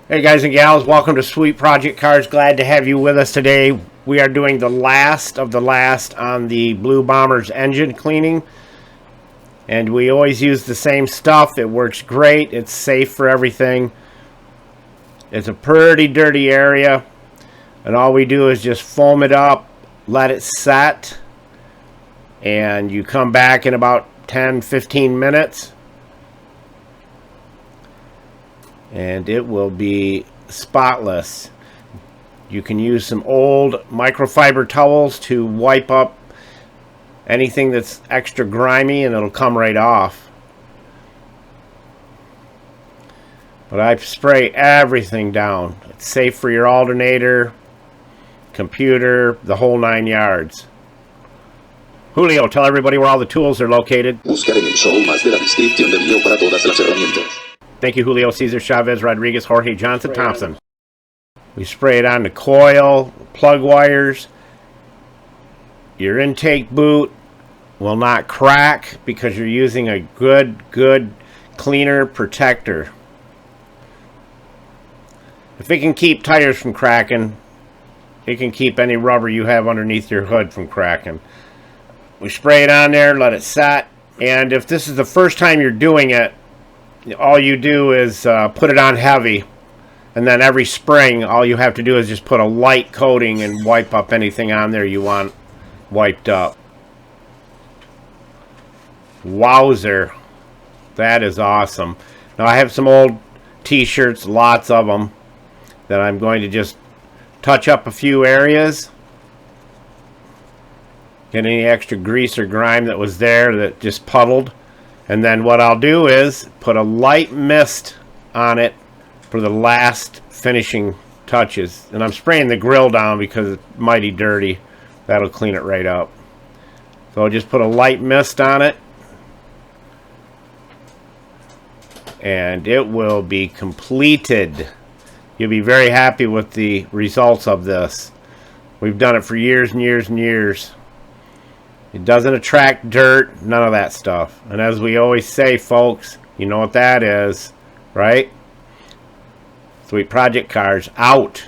Hey guys and gals, welcome to Sweet Project Cars. Glad to have you with us today. We are doing the last of the last on the Blue Bomber's engine cleaning. And we always use the same stuff. It works great. It's safe for everything. It's a pretty dirty area. And all we do is just foam it up, let it set. And you come back in about 10-15 minutes. And it will be spotless. You can use some old microfiber towels to wipe up anything that's extra grimy and it'll come right off. But I spray everything down. It's safe for your alternator, computer, the whole 9 yards. Julio, tell everybody where all the tools are located. Buscar en el show más de la descripción del video para todas las herramientas. Thank you, Julio, Cesar, Chavez, Rodriguez, Jorge, Johnson, Thompson. We spray it on the coil, plug wires. Your intake boot will not crack because you're using a good cleaner protector. If it can keep tires from cracking, it can keep any rubber you have underneath your hood from cracking. We spray it on there, let it set, and if this is the first time you're doing it, all you do is put it on heavy, and then every spring all you have to do is just put a light coating and wipe up anything on there you want wiped up. Wowzer, that is awesome. Now I have some old t-shirts, lots of them, that I'm going to just touch up a few areas, get any extra grease or grime that was there that just puddled. And then what I'll do is put a light mist on it for the last finishing touches. And I'm spraying the grill down because it's mighty dirty. That'll clean it right up. So I'll just put a light mist on it. And it will be completed. You'll be very happy with the results of this. We've done it for years and years and years. It doesn't attract dirt, none of that stuff. And as we always say, folks, you know what that is, right? Sweet Project Cars out.